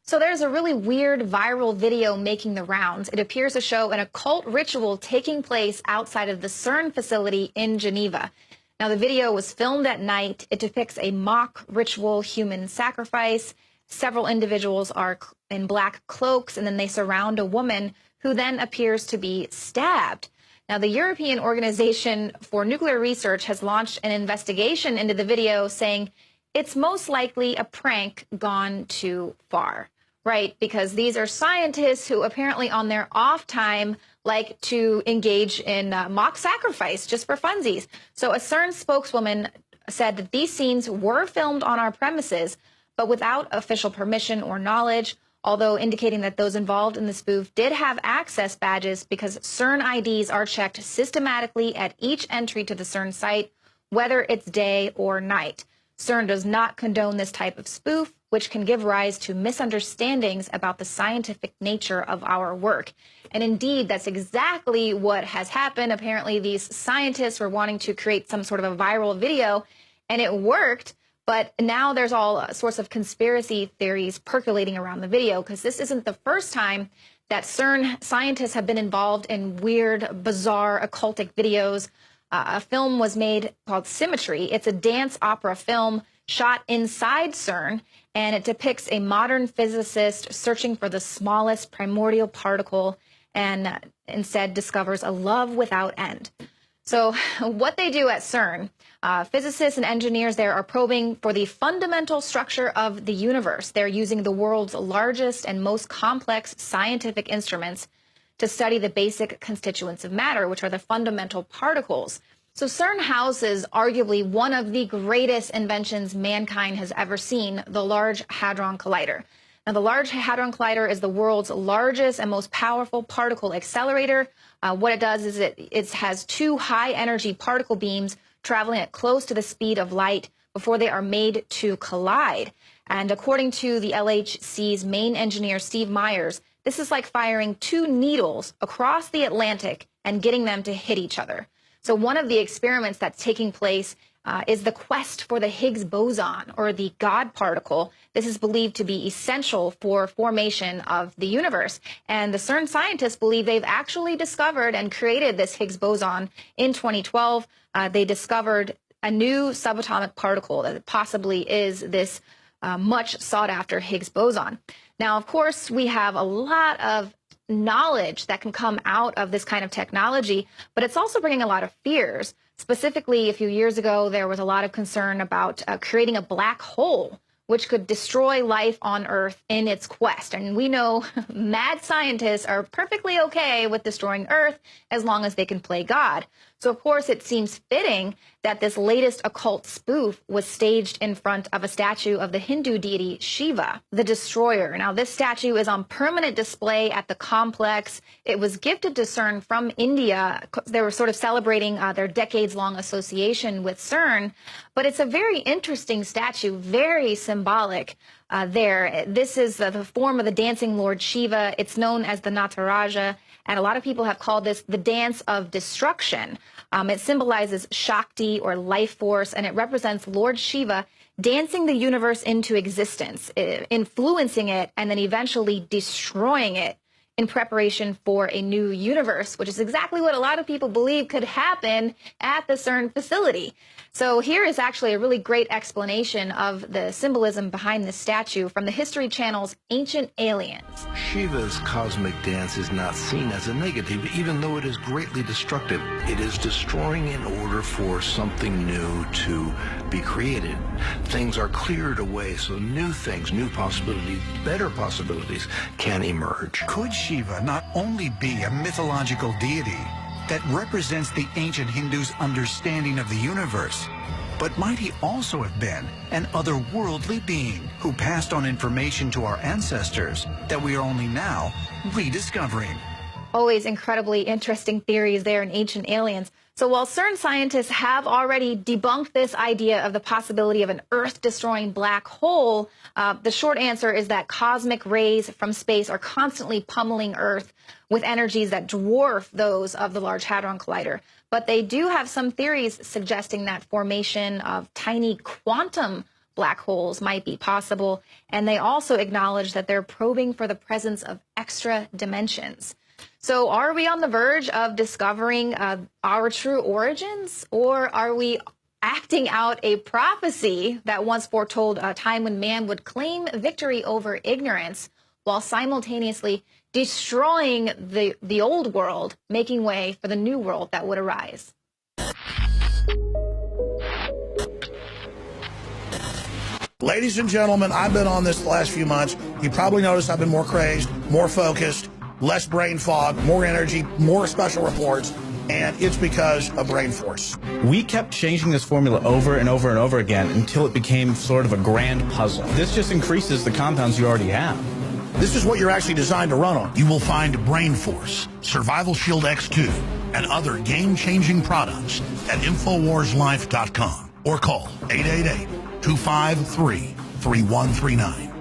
So there's a really weird viral video making the rounds. It appears to show an occult ritual taking place outside of the Cern facility in Geneva. Now, the video was filmed at night. It depicts a mock ritual human sacrifice. Several individuals are in black cloaks, and then they surround a woman who then appears to be stabbed. Now, the European Organization for Nuclear Research has launched an investigation into the video, saying it's most likely a prank gone too far. Right, because these are scientists who apparently on their off time like to engage in mock sacrifice just for funsies. So a Cern spokeswoman said that these scenes were filmed on our premises, but without official permission or knowledge, although indicating that those involved in the spoof did have access badges because Cern IDs are checked systematically at each entry to the Cern site, whether it's day or night. Cern does not condone this type of spoof, which can give rise to misunderstandings about the scientific nature of our work. And indeed, that's exactly what has happened. Apparently, these scientists were wanting to create some sort of a viral video, and it worked. But now there's all sorts of conspiracy theories percolating around the video, because this isn't the first time that Cern scientists have been involved in weird, bizarre, occultic videos. A film was made called Symmetry. It's a dance opera film shot inside Cern, and it depicts a modern physicist searching for the smallest primordial particle and instead discovers a love without end. So what they do at Cern, physicists and engineers there are probing for the fundamental structure of the universe. They're using the world's largest and most complex scientific instruments to study the basic constituents of matter, which are the fundamental particles. So Cern houses arguably one of the greatest inventions mankind has ever seen, the Large Hadron Collider. Now, the Large Hadron Collider is the world's largest and most powerful particle accelerator. What it does is it has two high-energy particle beams traveling at close to the speed of light before they are made to collide. And according to the LHC's main engineer, Steve Myers, this is like firing two needles across the Atlantic and getting them to hit each other. So one of the experiments that's taking place is the quest for the Higgs boson, or the God particle. This is believed to be essential for formation of the universe. And the CERN scientists believe they've actually discovered and created this Higgs boson in 2012. They discovered a new subatomic particle that possibly is this much sought after Higgs boson. Now, of course, we have a lot of knowledge that can come out of this kind of technology, but it's also bringing a lot of fears. Specifically, a few years ago, there was a lot of concern about creating a black hole, which could destroy life on Earth in its quest. And we know mad scientists are perfectly okay with destroying Earth as long as they can play God. So, of course, it seems fitting that this latest occult spoof was staged in front of a statue of the Hindu deity Shiva, the destroyer. Now, this statue is on permanent display at the complex. It was gifted to CERN from India. They were sort of celebrating their decades-long association with CERN. But it's a very interesting statue, very symbolic there. This is the form of the dancing Lord Shiva. It's known as the Nataraja. And a lot of people have called this the dance of destruction. It symbolizes Shakti, or life force, and it represents Lord Shiva dancing the universe into existence, influencing it, and then eventually destroying it in preparation for a new universe, which is exactly what a lot of people believe could happen at the CERN facility. So here is actually a really great explanation of the symbolism behind this statue from the History Channel's Ancient Aliens. Shiva's cosmic dance is not seen as a negative, even though it is greatly destructive. It is destroying in order for something new to be created. Things are cleared away so new things, new possibilities, better possibilities can emerge. Could Shiva not only be a mythological deity that represents the ancient Hindus' understanding of the universe, but might he also have been an otherworldly being who passed on information to our ancestors that we are only now rediscovering? Always incredibly interesting theories there in Ancient Aliens. So while CERN scientists have already debunked this idea of the possibility of an Earth-destroying black hole, the short answer is that cosmic rays from space are constantly pummeling Earth with energies that dwarf those of the Large Hadron Collider. But they do have some theories suggesting that formation of tiny quantum black holes might be possible. And they also acknowledge that they're probing for the presence of extra dimensions. So are we on the verge of discovering our true origins, or are we acting out a prophecy that once foretold a time when man would claim victory over ignorance while simultaneously destroying the old world, making way for the new world that would arise? Ladies and gentlemen, I've been on this the last few months. You probably noticed I've been more crazed, more focused, less brain fog, more energy, more special reports, and it's because of Brain Force. We kept changing this formula over and over and over again until it became sort of a grand puzzle. This just increases the compounds you already have. This is what you're actually designed to run on. You will find Brain Force, Survival Shield X2, and other game-changing products at InfoWarsLife.com or call 888-253-3139.